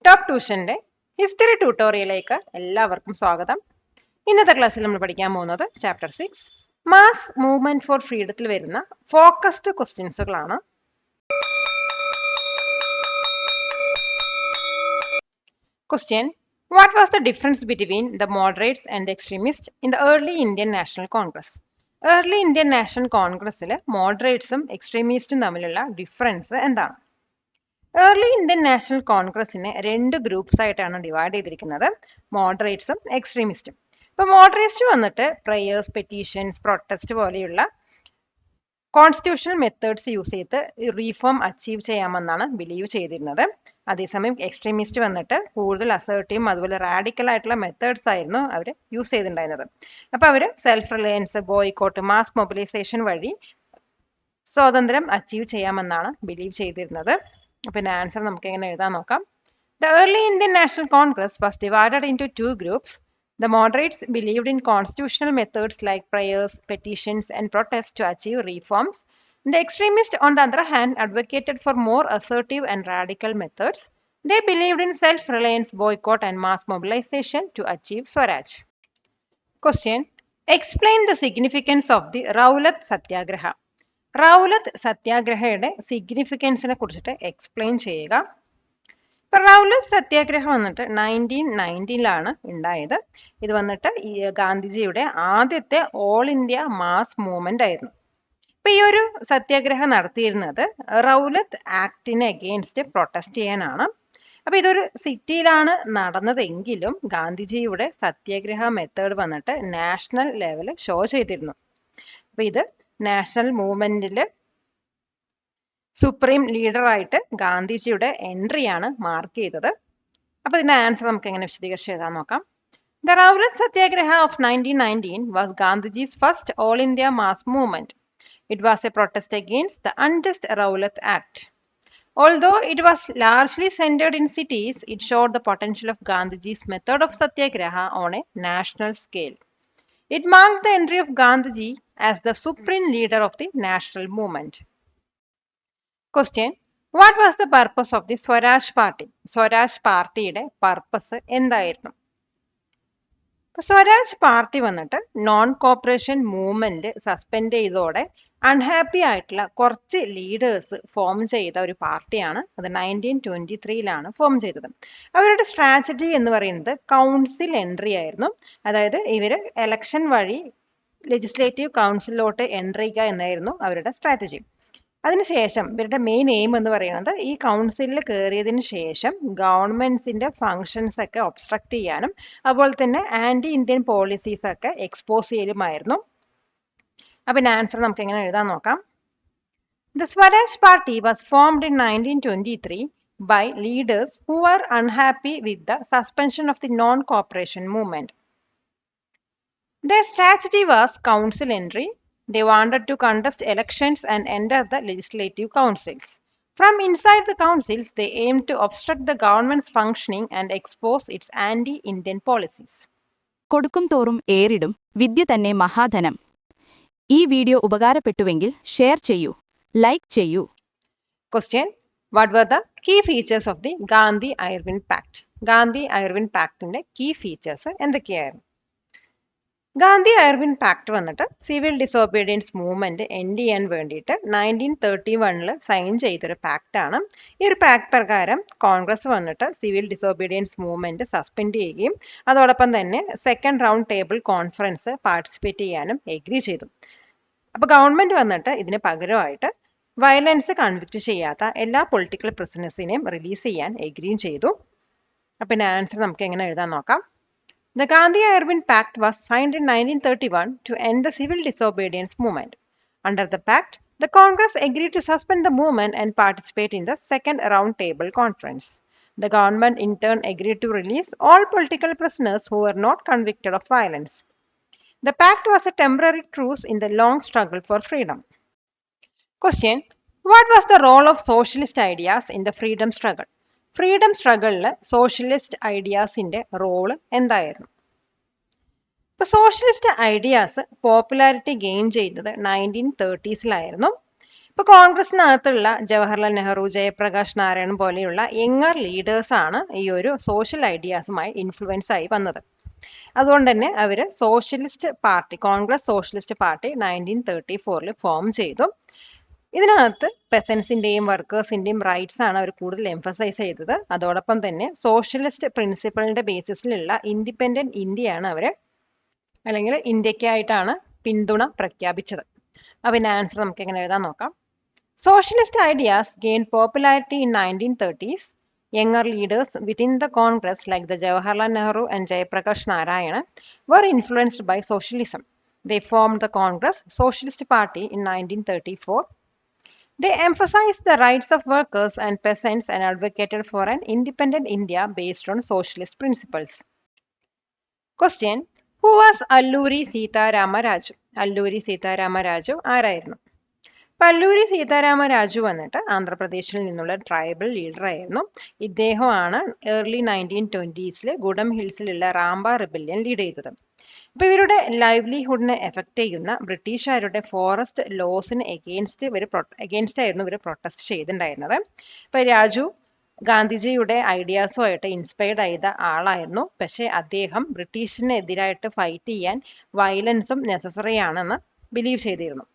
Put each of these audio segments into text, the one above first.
Top ട്യൂഷന്റെ history ട്യൂട്ടോറിയലിലേക്ക് എല്ലാവർക്കും സ്വാഗതം. ഇന്നത്തെ ക്ലാസ്സിൽ നമ്മൾ പഠിക്കാൻ പോകുന്നത് ചാപ്റ്റർ 6 മാസ് മൂവ്മെന്റ് ഫോർ ഫ്രീഡത്തിൽ വരുന്ന ഫോക്കസ്ഡ് ക്വസ്റ്റ്യൻസുകളാണ്. Question: what was the difference between the moderates and the extremist in the early Indian National Congress? Early Indian National കോൺഗ്രസ്സിൽ മോഡറേറ്റ്സും എക്സ്ട്രീമിസ്റ്റും തമ്മിലുള്ള ഡിഫറൻസ് എന്താണ്? ഏർലി ഇന്ത്യൻ നാഷണൽ കോൺഗ്രസിനെ രണ്ട് ഗ്രൂപ്പ്സ് ആയിട്ടാണ് ഡിവൈഡ് ചെയ്തിരിക്കുന്നത്, മോഡറേറ്റ്സും എക്സ്ട്രീമിസ്റ്റും. ഇപ്പൊ മോഡറേറ്റ്സ് വന്നിട്ട് പ്രേയേഴ്സ്, പെറ്റീഷൻസ്, പ്രൊട്ടസ്റ്റ് പോലെയുള്ള കോൺസ്റ്റിറ്റ്യൂഷണൽ മെത്തേഡ്സ് യൂസ് ചെയ്ത് റീഫോം അച്ചീവ് ചെയ്യാമെന്നാണ് ബിലീവ് ചെയ്തിരുന്നത്. അതേസമയം എക്സ്ട്രീമിസ്റ്റ് വന്നിട്ട് കൂടുതൽ അസേർട്ടീവും അതുപോലെ റാഡിക്കൽ ആയിട്ടുള്ള മെത്തേഡ്സ് ആയിരുന്നു അവർ യൂസ് ചെയ്തിട്ടുണ്ടായിരുന്നത്. അപ്പൊ അവർ self reliance, boycott, mass mobilisation വഴി സ്വാതന്ത്ര്യം അച്ചീവ് ചെയ്യാമെന്നാണ് ബിലീവ് ചെയ്തിരുന്നത്. പിന്നെ ആൻസർ നമുക്ക് എങ്ങനെ എഴുതാൻ നോക്കാം. The early Indian National Congress was divided into two groups. The moderates believed in constitutional methods like prayers, petitions, and protests to achieve reforms. The extremists, on the other hand, advocated for more assertive and radical methods. They believed in self-reliance, boycott, and mass mobilization to achieve Swaraj. Question: explain the significance of the Rowlatt Satyagraha. റൗലത്ത് സത്യാഗ്രഹയുടെ സിഗ്നിഫിക്കൻസിനെ കുറിച്ചിട്ട് explain ചെയ്യുക. ഇപ്പൊ റൗലത്ത് സത്യാഗ്രഹം വന്നിട്ട് 1919 ഉണ്ടായത്. ഇത് വന്നിട്ട് ഗാന്ധിജിയുടെ ആദ്യത്തെ ഓൾ ഇന്ത്യ മാസ് മൂവ്മെന്റ് ആയിരുന്നു. ഇപ്പൊ ഈ ഒരു സത്യാഗ്രഹം നടത്തിയിരുന്നത് റൗലത്ത് ആക്ടിന് അഗെയിൻസ്റ്റ് പ്രൊട്ടസ്റ്റ് ചെയ്യാനാണ്. അപ്പൊ ഇതൊരു സിറ്റിയിലാണ് നടന്നതെങ്കിലും ഗാന്ധിജിയുടെ സത്യാഗ്രഹ മെത്തേഡ് വന്നിട്ട് നാഷണൽ ലെവൽ ഷോ ചെയ്തിരുന്നു. അപ്പൊ ഇത് നാഷണൽ മൂവ്മെന്റിൽ സുപ്രീം ലീഡറായിട്ട് ഗാന്ധിജിയുടെ എൻട്രിയാണ് മാർക്ക് ചെയ്തത്. അപ്പൊ ഇതിന്റെ ആൻസർ നമുക്ക് എങ്ങനെ വിശദീകരിച്ച് എഴുതാൻ നോക്കാം. The Rowlatt Satyagraha of 1919 was Gandhiji's first all India mass movement. It was a protest against the unjust Rowlatt Act. Although it was largely centered in cities, it showed the potential of Gandhiji's method of Satyagraha on a national scale. It marked the entry of Gandhiji as the supreme leader of the national movement. Question: what was the purpose of the Swaraj Party? Swaraj പാർട്ടിയുടെ purpose എന്തായിരുന്നു? Swaraj party വന്നിട്ട് non corporation movement suspend ചെയ്തതോടെ unhappy ആയിട്ടുള്ള കുറച്ച് leaders form ചെയ്ത ഒരു പാർട്ടിയാണ്. അത് 1923 ഫോം ചെയ്തത്. അവരുടെ സ്ട്രാറ്റജി എന്ന് പറയുന്നത് കൗൺസിൽ എൻട്രി ആയിരുന്നു. അതായത് ഇവര് എലക്ഷൻ വഴി ലെജിസ്ലേറ്റീവ് കൗൺസിലോട്ട് എൻട്രി ചെയ്യുക എന്നായിരുന്നു അവരുടെ സ്ട്രാറ്റജി. അതിനുശേഷം ഇവരുടെ മെയിൻ എയിം എന്ന് പറയുന്നത് ഈ കൗൺസിലിൽ കയറിയതിനു ശേഷം ഗവൺമെന്റ്സിന്റെ ഫങ്ഷൻസ് ഒക്കെ ഒബ്സ്ട്രക്ട് ചെയ്യാനും അതുപോലെ തന്നെ ആന്റി ഇന്ത്യൻ പോളിസീസ് ഒക്കെ എക്സ്പോസ് ചെയ്യലുമായിരുന്നു. അപ്പൊ ആൻസർ നമുക്ക് എങ്ങനെ എഴുതാൻ നോക്കാം. The Swaraj Party was formed in 1923 by leaders who were unhappy with the suspension of the non-cooperation movement. Their strategy was council entry. They wanted to contest elections and enter the legislative councils. From inside the councils, they aimed to obstruct the government's functioning and expose its anti-Indian policies. കൊടുക്കും തോറും ഏറിടും വിദ്യ തന്നെ മഹാധനം. ഈ video ഉപകാരപ്പെട്ടുവെങ്കിൽ share ചെയ്യൂ, like ചെയ്യൂ. Question: what were the key features of the Gandhi-Irwin Pact? Gandhi Irwin പാക്ടിന്റെ key features എന്തൊക്കെയായിരുന്നു? Gandhi Irwin pact വന്നിട്ട് civil disobedience movement end ചെയ്യാൻ വേണ്ടിയിട്ട് 1931 സൈൻ ചെയ്തൊരു പാക്ടാണ്. ഈ ഒരു പാക്ട് പ്രകാരം കോൺഗ്രസ് വന്നിട്ട് സിവിൽ ഡിസോബീഡിയൻസ് മൂവ്മെന്റ് സസ്പെൻഡ് ചെയ്യുകയും അതോടൊപ്പം തന്നെ second round table conference participate ചെയ്യാനും എഗ്രി ചെയ്തു. അപ്പൊ ഗവൺമെന്റ് വന്നിട്ട് ഇതിന് പകരമായിട്ട് വയലൻസ് കൺവിക്ട് ചെയ്യാത്ത എല്ലാ പൊളിറ്റിക്കൽ പ്രിസണേഴ്സിനെയും റിലീസ് ചെയ്യാൻ എഗ്രിയും ചെയ്തു. അപ്പൊ ആൻസർ നമുക്ക് എങ്ങനെ എഴുതാൻ നോക്കാം. The Gandhi-Irwin Pact was signed in 1931 to end the civil disobedience movement. Under the pact, the Congress agreed to suspend the movement and participate in the second round table conference. The government in turn agreed to release all political prisoners who were not convicted of violence. The pact was a temporary truce in the long struggle for freedom. Question: what was the role of socialist ideas in the freedom struggle? Freedom സ്ട്രഗിളിൽ socialist ഐഡിയാസിന്റെ role എന്തായിരുന്നു? ഇപ്പൊ socialist ideas popularity gain ചെയ്തത് 1930s. ഇപ്പോൾ കോൺഗ്രസിനകത്തുള്ള ജവഹർലാൽ നെഹ്റു, ജയപ്രകാശ് നാരായൺ പോലെയുള്ള younger ലീഡേഴ്സാണ് ഈ ഒരു social ഐഡിയാസുമായി influence ആയി വന്നത്. അതുകൊണ്ട് തന്നെ അവർ socialist party, Congress socialist party 1934 form ചെയ്തു. ഇതിനകത്ത് പെസൻസിന്റെയും വർക്കേഴ്സിന്റെയും റൈറ്റ്സ് ആണ് അവർ കൂടുതൽ എംഫസൈസ് ചെയ്തത്. അതോടൊപ്പം തന്നെ സോഷ്യലിസ്റ്റ് പ്രിൻസിപ്പളിന്റെ ബേസിസിലുള്ള ഇൻഡിപെൻഡന്റ് ഇന്ത്യയാണ് അവർ, അല്ലെങ്കിൽ ഇന്ത്യക്കായിട്ടാണ് പിന്തുണ പ്രഖ്യാപിച്ചത്. അപ്പോൾ ആൻസർ നമുക്ക് എങ്ങനെ എഴുതാൻ നോക്കാം. Socialist ideas gain popularity in 1930s. Younger leaders within the Congress like the Jawaharlal Nehru and Jayaprakash Narayan were influenced by socialism. They formed the Congress Socialist Party in 1934. They emphasized the rights of workers and peasants and advocated for an independent India based on socialist principles. Question: Who was Alluri Sitharama Raju? Alluri Sitharama Raju ആരായിരുന്നു? അല്ലൂരി സീതാരാമ രാജു വന്നിട്ട് ആന്ധ്രാപ്രദേശിൽ നിന്നുള്ള tribal leader ആയിരുന്നു. ഇദ്ദേഹമാണ് early 1920s ഗുഡം ഹിൽസിലുള്ള Rambha rebellion lead ചെയ്തത്. അപ്പോൾ ഇവരുടെ ലൈവ്ലിഹുഡിനെ effect ചെയ്യുന്ന ബ്രിട്ടീഷുകാരുടെ ഫോറസ്റ്റ് ലോസിന് എഗെയിൻസ്റ്റ് ആയിരുന്നു ഇവർ പ്രൊട്ടസ്റ്റ് ചെയ്തിട്ടുണ്ടായിരുന്നത്. അപ്പോൾ രാജു ഗാന്ധിജിയുടെ ഐഡിയാസുമായിട്ട് ഇൻസ്പയർഡ് ചെയ്ത ആളായിരുന്നു. പക്ഷേ അദ്ദേഹം ബ്രിട്ടീഷിനെതിരായിട്ട് ഫൈറ്റ് ചെയ്യാൻ വയലൻസും നെസസറി ആണെന്ന് ബിലീവ് ചെയ്തിരുന്നു.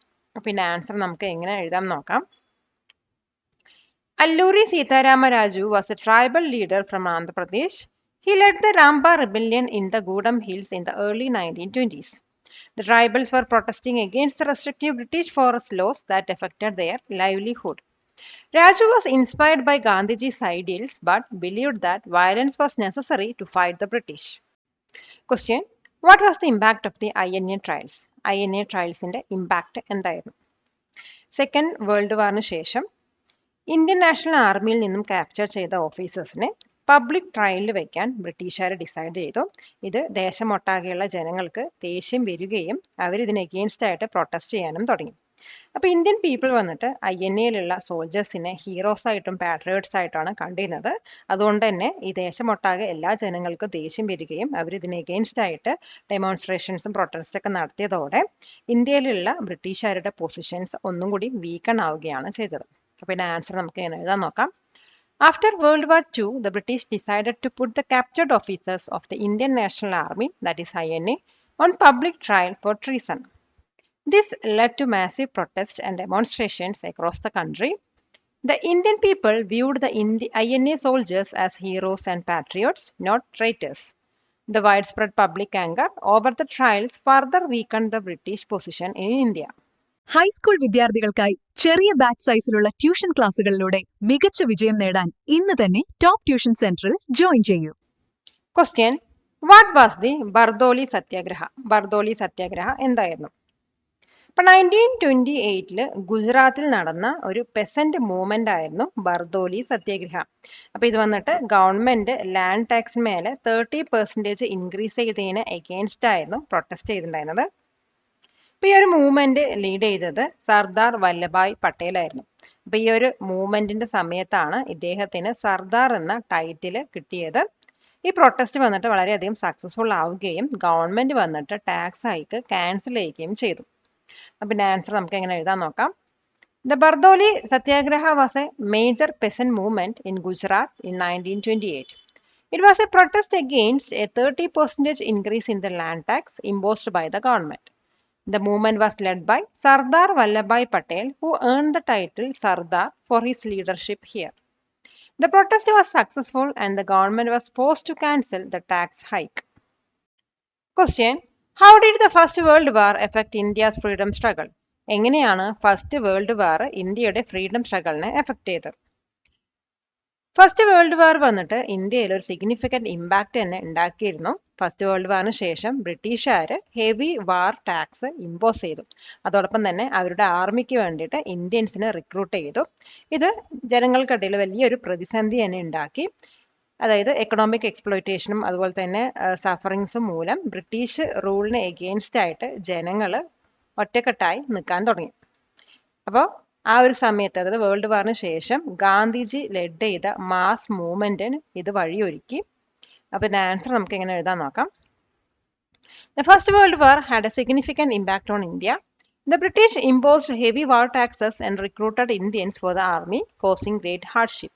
പിന്നെ ആൻസർ നമുക്ക് എങ്ങനെ എഴുതാം നോക്കാം. Alluri Sitharama Raju was a tribal leader from Andhra Pradesh. He led the Ramba rebellion in the Gudam Hills in the early 1920s. The tribals were protesting against the restrictive British forest laws that affected their livelihood. Raju was inspired by Gandhiji's ideals but believed that violence was necessary to fight the British. Question: What was the impact of the INA trials? INA trialsന്റെ impact എന്തായിരുന്നു? Second world വാറിന് ശേഷം Indian national ആർമിയിൽ നിന്നും capture ചെയ്ത ഓഫീസേഴ്സിനെ public ട്രയലിൽ വെക്കാൻ ബ്രിട്ടീഷുകാർ decide ചെയ്തു. ഇത് ദേശമൊട്ടാകെയുള്ള ജനങ്ങൾക്ക് ദേഷ്യം വരികയും അവരിതിന് എഗെയിൻസ്റ്റ് ആയിട്ട് പ്രൊട്ടസ്റ്റ് ചെയ്യാനും തുടങ്ങി. അപ്പോൾ ഇന്ത്യൻ പീപ്പിൾ വന്നിട്ട് INAയിലുള്ള സോൾജേഴ്സിനെ ഹീറോസ് ആയിട്ടും പാട്രിയോട്സ് ആയിട്ടാണ് കണ്ടിരുന്നത്. അതുകൊണ്ട് തന്നെ ഈ ദേശമൊട്ടാകെ എല്ലാ ജനങ്ങൾക്കും ദേഷ്യം വരികയും അവരിതിന് എഗെയിൻസ്റ്റ് ആയിട്ട് ഡെമോൺസ്ട്രേഷൻസും പ്രൊട്ടസ്റ്റൊക്കെ നടത്തിയതോടെ ഇന്ത്യയിലുള്ള ബ്രിട്ടീഷുകാരുടെ പൊസിഷൻസ് ഒന്നും കൂടി വീക്കൺ ആവുകയാണ് ചെയ്തത്. അപ്പോൾ ഇതിൻ്റെ ആൻസർ നമുക്ക് എങ്ങനെ എഴുതാൻ നോക്കാം. After World War II, the British decided to put the captured officers of the Indian National Army, that is INA, on public trial for treason. This led to massive protests and demonstrations across the country. The Indian people viewed the INA soldiers as heroes and patriots, not traitors. The widespread public anger over the trials further weakened the British position in India. High school വിദ്യാർത്ഥികൾക്കായി ചെറിയ batch സൈസിലുള്ള tuition ക്ലാസുകളിലൂടെ മികച്ച വിജയം നേടാൻ ഇന്ന് തന്നെ top tuition സെന്ററിൽ join ചെയ്യൂ. Question: What was the Bardoli സത്യാഗ്രഹ? ബർദോലി സത്യാഗ്രഹ എന്തായിരുന്നു? ഇപ്പം 1928 ഗുജറാത്തിൽ നടന്ന ഒരു പെസന്റ് മൂവ്മെന്റ് ആയിരുന്നു ബർദോലി സത്യാഗ്രഹ. അപ്പോൾ ഇത് വന്നിട്ട് ഗവൺമെന്റ് ലാൻഡ് ടാക്സിന് മേലെ 30% ഇൻക്രീസ് ചെയ്തതിന് എഗെയിൻസ്റ്റ് ആയിരുന്നു പ്രൊട്ടസ്റ്റ് ചെയ്തിട്ടുണ്ടായിരുന്നത്. അപ്പോൾ ഈ ഒരു മൂവ്മെന്റ് ലീഡ് ചെയ്തത് സർദാർ വല്ലഭായ് പട്ടേൽ ആയിരുന്നു. അപ്പോൾ ഈ ഒരു മൂവ്മെന്റിന്റെ സമയത്താണ് ഇദ്ദേഹത്തിന് സർദാർ എന്ന ടൈറ്റിൽ കിട്ടിയത്. ഈ പ്രൊട്ടസ്റ്റ് വന്നിട്ട് വളരെയധികം സക്സസ്ഫുൾ ആവുകയും ഗവൺമെന്റ് വന്നിട്ട് ടാക്സ് ഹൈക്ക് ക്യാൻസൽ ചെയ്യുകയും ചെയ്തു. അപ്പം ആൻസർ നമുക്ക് എങ്ങനെ എഴുതാൻ നോക്കാം. The Bardoli Satyagraha was a major peasant movement in Gujarat in 1928. It was a protest against a 30% increase in the land tax imposed by the government. The movement was led by Sardar Vallabhbhai Patel, who earned the title Sardar for his leadership here. The protest was successful and the government was forced to cancel the tax hike. Question: How did the First World War affect India's freedom struggle? എങ്ങനെയാണ് first world war ഇന്ത്യയുടെ freedom സ്ട്രഗിളിനെ effect ചെയ്തത്? First world war വന്നിട്ട് ഇന്ത്യയിൽ ഒരു significant impact തന്നെ ഉണ്ടാക്കിയിരുന്നു. First world വാറിന് ശേഷം ബ്രിട്ടീഷുകാർ ഹെവി വാർ ടാക്സ് ഇമ്പോസ് ചെയ്തു. അതോടൊപ്പം തന്നെ അവരുടെ ആർമിക്ക് വേണ്ടിയിട്ട് ഇന്ത്യൻസിനെ റിക്രൂട്ട് ചെയ്തു. ഇത് ജനങ്ങൾക്കിടയിൽ വലിയൊരു പ്രതിസന്ധി തന്നെ ഉണ്ടാക്കി. അതായത് എക്കണോമിക് എക്സ്പ്ലോയിറ്റേഷനും അതുപോലെ തന്നെ സഫറിങ്സും മൂലം ബ്രിട്ടീഷ് റൂളിന് എഗെയിൻസ്റ്റ് ആയിട്ട് ജനങ്ങൾ ഒറ്റക്കെട്ടായി നിൽക്കാൻ തുടങ്ങി. അപ്പോൾ ആ ഒരു സമയത്ത്, അതായത് വേൾഡ് വാറിന് ശേഷം ഗാന്ധിജി ലെഡ് ചെയ്ത മാസ് മൂവ്മെന്റിന് ഇത് വഴിയൊരുക്കി. അപ്പോൾ ഇതിന്റെ ആൻസർ നമുക്ക് എങ്ങനെ എഴുതാൻ നോക്കാം. The First World War had a significant impact on India. The British imposed heavy war taxes and recruited Indians for the army, causing great hardship.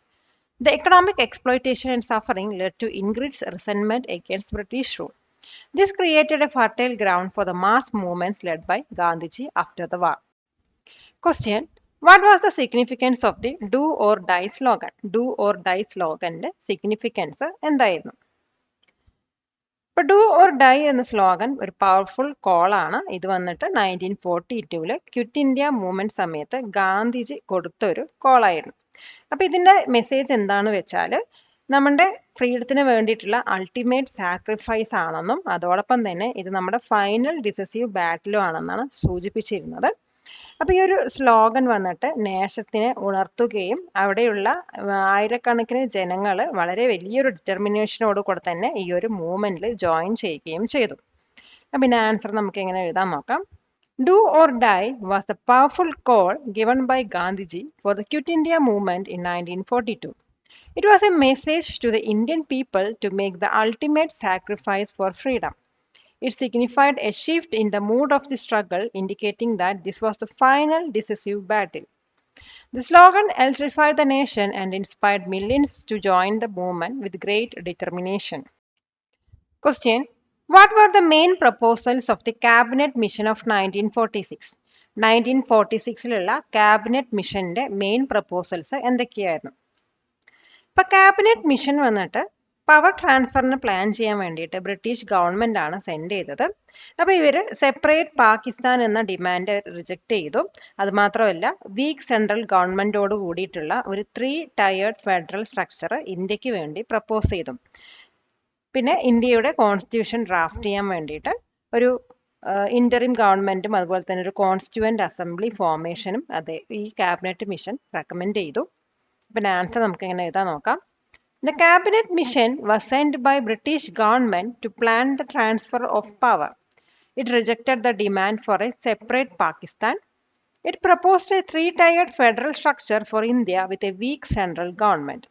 The economic exploitation and suffering led to increased resentment against British rule. This created a fertile ground for the mass movements led by Gandhiji after the war. Question: What was the significance of the do or die slogan? Do or die സ്ലോഗന്റെ significance എന്തായിരുന്നു? ഇപ്പൊ do or die എന്ന slogan ഒരു powerful കോളാണ്. ഇത് വന്നിട്ട് 1942 quit India movement സമയത്ത് ഗാന്ധിജി കൊടുത്ത ഒരു കോളായിരുന്നു. അപ്പൊ ഇതിന്റെ മെസ്സേജ് എന്താന്ന് വെച്ചാൽ നമ്മുടെ ഫ്രീഡത്തിന് വേണ്ടിയിട്ടുള്ള അൾട്ടിമേറ്റ് സാക്രിഫൈസ് ആണെന്നും അതോടൊപ്പം തന്നെ ഇത് നമ്മുടെ ഫൈനൽ ഡിസിസീവ് ബാറ്റിലും ആണെന്നാണ് സൂചിപ്പിച്ചിരുന്നത്. അപ്പൊ ഈ ഒരു സ്ലോഗൻ വന്നിട്ട് നേശത്തിനെ ഉണർത്തുകയും അവിടെയുള്ള ആയിരക്കണക്കിന് ജനങ്ങൾ വളരെ വലിയൊരു ഡിറ്റർമിനേഷനോട് കൂടെ തന്നെ ഈ ഒരു മൂവ്മെന്റിൽ ജോയിൻ ചെയ്യുകയും ചെയ്തു. അപ്പൊ ഇതിന്റെ ആൻസർ നമുക്ക് എങ്ങനെ എഴുതാൻ നോക്കാം. Do or die was the powerful call given by Gandhiji for the Quit India movement in 1942. It was a message to the Indian people to make the ultimate sacrifice for freedom. It signified a shift in the mood of the struggle, indicating that this was the final decisive battle. The slogan electrified the nation and inspired millions to join the movement with great determination. Question: What were the main proposals of the Cabinet Mission of 1946? 1946-ലുള്ള Cabinet Missionന്റെ main proposals എന്തൊക്കെയായിരുന്നു? ഇപ്പൊ cabinet mission വന്നിട്ട് power ട്രാൻസ്ഫറിന് plan ചെയ്യാൻ വേണ്ടിയിട്ട് British government ആണ് send ചെയ്തത്. അപ്പൊ ഇവര് സെപ്പറേറ്റ് പാകിസ്ഥാൻ എന്ന ഡിമാൻഡ് റിജക്ട് ചെയ്തു. അത് മാത്രമല്ല വീക്ക് സെൻട്രൽ ഗവൺമെന്റോട് കൂടിയിട്ടുള്ള ഒരു 3 ടയേർഡ് ഫെഡറൽ സ്ട്രക്ചർ ഇന്ത്യക്ക് വേണ്ടി പ്രപ്പോസ് ചെയ്തു. പിന്നെ ഇന്ത്യയുടെ കോൺസ്റ്റിറ്റ്യൂഷൻ ഡ്രാഫ്റ്റ് ചെയ്യാൻ വേണ്ടിയിട്ട് ഒരു ഇന്ററിം ഗവൺമെന്റും അതുപോലെ തന്നെ ഒരു കോൺസ്റ്റിറ്റ്യൂവന്റ് അസംബ്ലി ഫോർമേഷനും അതെ ഈ ക്യാബിനറ്റ് മിഷൻ റെക്കമെൻഡ് ചെയ്തു. പിന്നെ ആൻസർ നമുക്ക് എങ്ങനെ എഴുതാൻ നോക്കാം. The cabinet mission was sent by British government to plan the transfer of power. It rejected the demand for a separate Pakistan. It proposed a 3-tiered federal structure for India with a weak central government.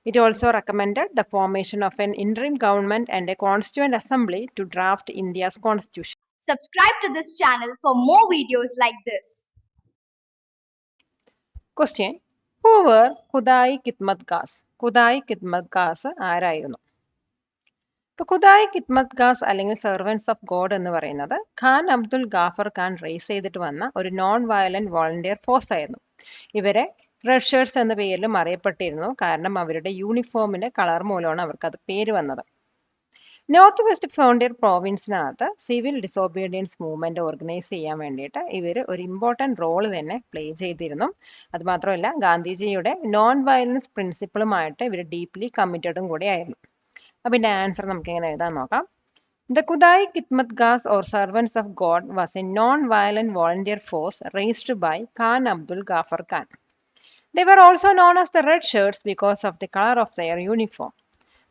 It also recommended the formation of an interim government and a constituent assembly to draft India's constitution. Subscribe to this channel for more videos like this. Question: Who were Khudai Khidmat Ghaz? ഖുദായി ഖിദ്മത് Khas ആരായിരുന്നു? ഇപ്പൊ ഖുദായി ഖിദ്മത് ഖാസ് അല്ലെങ്കിൽ servants of God എന്ന് പറയുന്നത് Khan Abdul Ghaffar Khan raise ചെയ്തിട്ട് വന്ന ഒരു non violent volunteer force ആയിരുന്നു. ഇവരെ റെഡ് ഷർട്ട്സ് എന്ന പേരിലും അറിയപ്പെട്ടിരുന്നു. കാരണം അവരുടെ യൂണിഫോമിന്റെ കളർ മൂലമാണ് അവർക്ക് അത് പേര് വന്നത്. നോർത്ത് വെസ്റ്റ് ഫ്രോണ്ടിയർ പ്രോവിൻസിനകത്ത് സിവിൽ ഡിസോബീഡിയൻസ് മൂവ്മെന്റ് ഓർഗനൈസ് ചെയ്യാൻ വേണ്ടിയിട്ട് ഇവർ ഒരു ഇമ്പോർട്ടൻറ്റ് റോൾ തന്നെ പ്ലേ ചെയ്തിരുന്നു. അതുമാത്രമല്ല ഗാന്ധിജിയുടെ നോൺ വയലൻസ് പ്രിൻസിപ്പിളുമായിട്ട് ഇവർ ഡീപ്ലി കമ്മിറ്റഡും കൂടി ആയിരുന്നു. അപ്പം ഇതിൻ്റെ ആൻസർ നമുക്ക് എങ്ങനെ എഴുതാൻ നോക്കാം. The Khudai Khidmat Ghaz or Servants of God was a non-violent volunteer force raised by Khan Abdul Ghaffar Khan. They were also known as the Red Shirts because of the color of their uniform.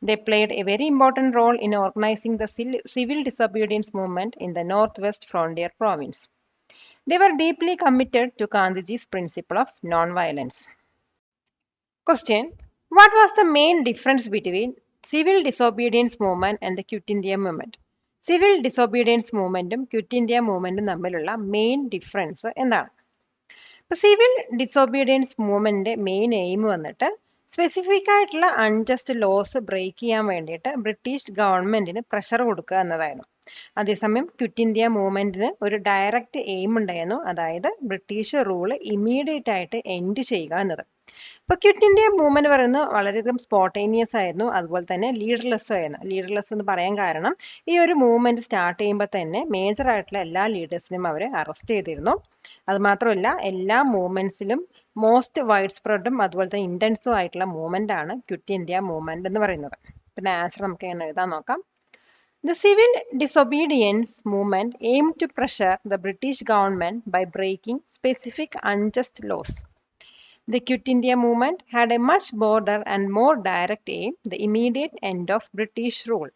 They played a very important role in organizing the civil disobedience movement in the northwest frontier province. They were deeply committed to Gandhiji's principle of non-violence. Question: What was the main difference between civil disobedience movement and the Quit India movement? Civil disobedience movement Quit India movement തമ്മിലുള്ള main difference എന്താണ്? ഇപ്പോൾ civil disobedience മൂവ്മെന്റിന്റെ main aim വന്നിട്ട് specific ആയിട്ടുള്ള unjust loss break ചെയ്യാൻ വേണ്ടിയിട്ട് British ഗവൺമെന്റിന് pressure കൊടുക്കുക എന്നതായിരുന്നു. അതേസമയം ക്വിറ്റ് ഇന്ത്യ മൂവ്മെന്റിന് ഒരു ഡയറക്റ്റ് എയിം ഉണ്ടായിരുന്നു, അതായത് ബ്രിട്ടീഷ് റൂള് ഇമ്മീഡിയറ്റ് ആയിട്ട് എൻഡ് ചെയ്യുക എന്നത്. ഇപ്പൊ ക്വിറ്റ് ഇന്ത്യ മൂവ്മെന്റ് പറയുന്നത് വളരെയധികം സ്പോണ്ടേനിയസ് ആയിരുന്നു, അതുപോലെ തന്നെ ലീഡർലെസ് ആയിരുന്നു. ലീഡർലെസ് എന്ന് പറയാൻ കാരണം ഈ ഒരു മൂവ്മെന്റ് സ്റ്റാർട്ട് ചെയ്യുമ്പോൾ തന്നെ മേജർ ആയിട്ടുള്ള എല്ലാ ലീഡേഴ്സിനും അവരെ അറസ്റ്റ് ചെയ്തിരുന്നു. അതുമാത്രമല്ല എല്ലാ മൂവ്മെന്റ്സിലും മോസ്റ്റ് വൈഡ് സ്പ്രെഡും അതുപോലെ തന്നെ ഇന്റൻസും ആയിട്ടുള്ള മൂവ്മെന്റ് ആണ് ക്വിറ്റ് ഇന്ത്യ മൂവ്മെന്റ് എന്ന് പറയുന്നത്. പിന്നെ ആൻസർ നമുക്ക് എങ്ങനെ എഴുതാൻ നോക്കാം. The civil disobedience movement aimed to pressure the British government by breaking specific unjust laws. The Quit India movement had a much broader and more direct aim, the immediate end of British rule.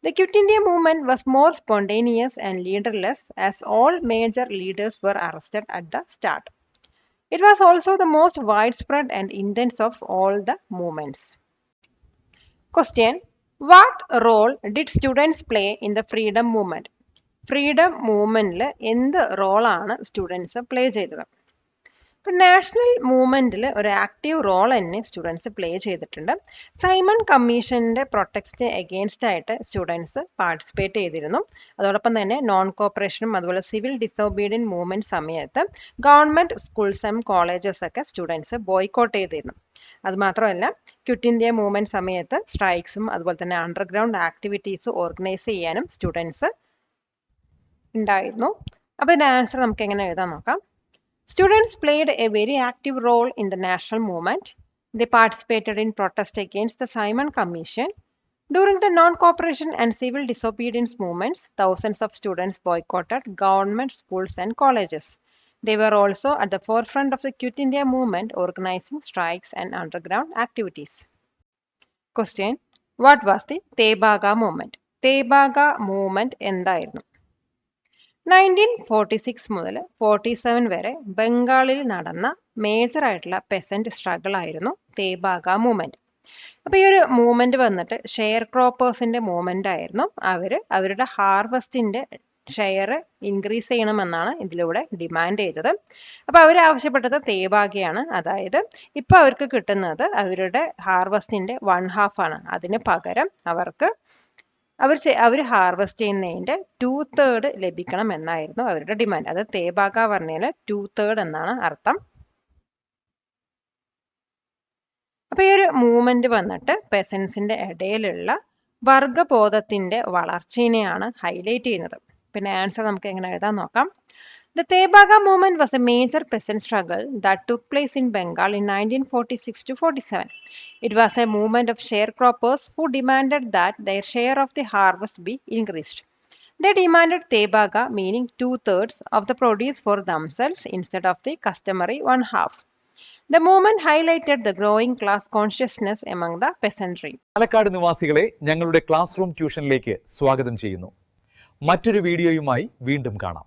The Quit India movement was more spontaneous and leaderless, as all major leaders were arrested at the start. It was also the most widespread and intense of all the movements. Question: What role did students play in the freedom movement? Freedom മൂവ്മെൻറ്റിൽ എന്ത് റോളാണ് students play ചെയ്തത്? ഇപ്പം national മൂവ്മെൻറ്റിൽ ഒരു active role തന്നെ students play ചെയ്തിട്ടുണ്ട്. Simon കമ്മീഷൻ്റെ പ്രൊട്ടക്സ്റ്റ് എഗെയിൻസ്റ്റ് ആയിട്ട് സ്റ്റുഡൻസ് പാർട്ടിസിപ്പേറ്റ് ചെയ്തിരുന്നു. അതോടൊപ്പം തന്നെ നോൺ കോപ്പറേഷനും അതുപോലെ സിവിൽ ഡിസോബീഡിയൻ മൂവ്മെൻറ്റ് സമയത്ത് ഗവൺമെൻറ് സ്കൂൾസ് ആൻഡ് കോളേജസ് ഒക്കെ സ്റ്റുഡൻസ് ബോയ്ക്കോട്ട് ചെയ്തിരുന്നു. അതുമാത്രമല്ല ക്വിറ്റ് ഇന്ത്യ മൂവ്മെൻറ്റ് സമയത്ത് സ്ട്രൈക്സും അതുപോലെ തന്നെ അണ്ടർഗ്രൗണ്ട് ആക്ടിവിറ്റീസ് ഓർഗനൈസ് ചെയ്യാനും സ്റ്റുഡൻസ് ഉണ്ടായിരുന്നു. അപ്പോൾ ഇതിൻ്റെ ആൻസർ നമുക്ക് എങ്ങനെ എഴുതാൻ നോക്കാം. Students played a very active role in the national movement. They participated in protest against the Simon Commission. During the non-cooperation and civil disobedience movements, thousands of students boycotted government schools and colleges. They were also at the forefront of the Quit India movement, organizing strikes and underground activities. Question: What was the Tebaga movement? Tebaga movement എന്തായിരുന്നു? 1946 മുതൽ 47 വരെ ബംഗാളിൽ നടന്ന major ആയിട്ടുള്ള peasant struggle ആയിരുന്നു Tebhaga movement. അപ്പോൾ ഈ ഒരു മൂവ്മെന്റ് വന്നിട്ട് ഷെയർ ക്രോപ്പേഴ്സിന്റെ മൂവ്മെന്റ് ആയിരുന്നു. അവരുടെ ഹാർവസ്റ്റിന്റെ ഷെയർ ഇൻക്രീസ് ചെയ്യണമെന്നാണ് ഇതിലൂടെ ഡിമാൻഡ് ചെയ്തത്. അപ്പോൾ അവർ ആവശ്യപ്പെട്ടത് തേബാഗയാണ്. അതായത് ഇപ്പോൾ അവർക്ക് കിട്ടുന്നത് അവരുടെ ഹാർവസ്റ്റിന്റെ 1/2 ആണ്. അതിന് പകരം അവർ ഹാർവെസ്റ്റ് ചെയ്യുന്നതിൻ്റെ 2/3 ലഭിക്കണം എന്നായിരുന്നു അവരുടെ ഡിമാൻഡ്. അത് തേബാഗ പറഞ്ഞാൽ 2/3 എന്നാണ് അർത്ഥം. അപ്പോൾ ഈ ഒരു മൂവ്മെന്റ് വന്നിട്ട് പെസൻസിന്റെ ഇടയിലുള്ള വർഗബോധത്തിന്റെ വളർച്ചയെയാണ് ഹൈലൈറ്റ് ചെയ്യുന്നത്. പിന്നെ ആൻസർ നമുക്ക് എങ്ങനെ എഴുതാൻ നോക്കാം. The Tebaga movement was a major peasant struggle that took place in Bengal in 1946 to 47. It was a movement of sharecroppers who demanded that their share of the harvest be increased. They demanded Tebaga, meaning 2/3 of the produce for themselves instead of the customary 1/2. The movement highlighted the growing class consciousness among the peasantry. Palakkad നിവാസികളെ ഞങ്ങളുടെ class room ട്യൂഷനിലേക്ക് സ്വാഗതം ചെയ്യുന്നു. മറ്റൊരു വീഡിയോയുമായി വീണ്ടും കാണാം.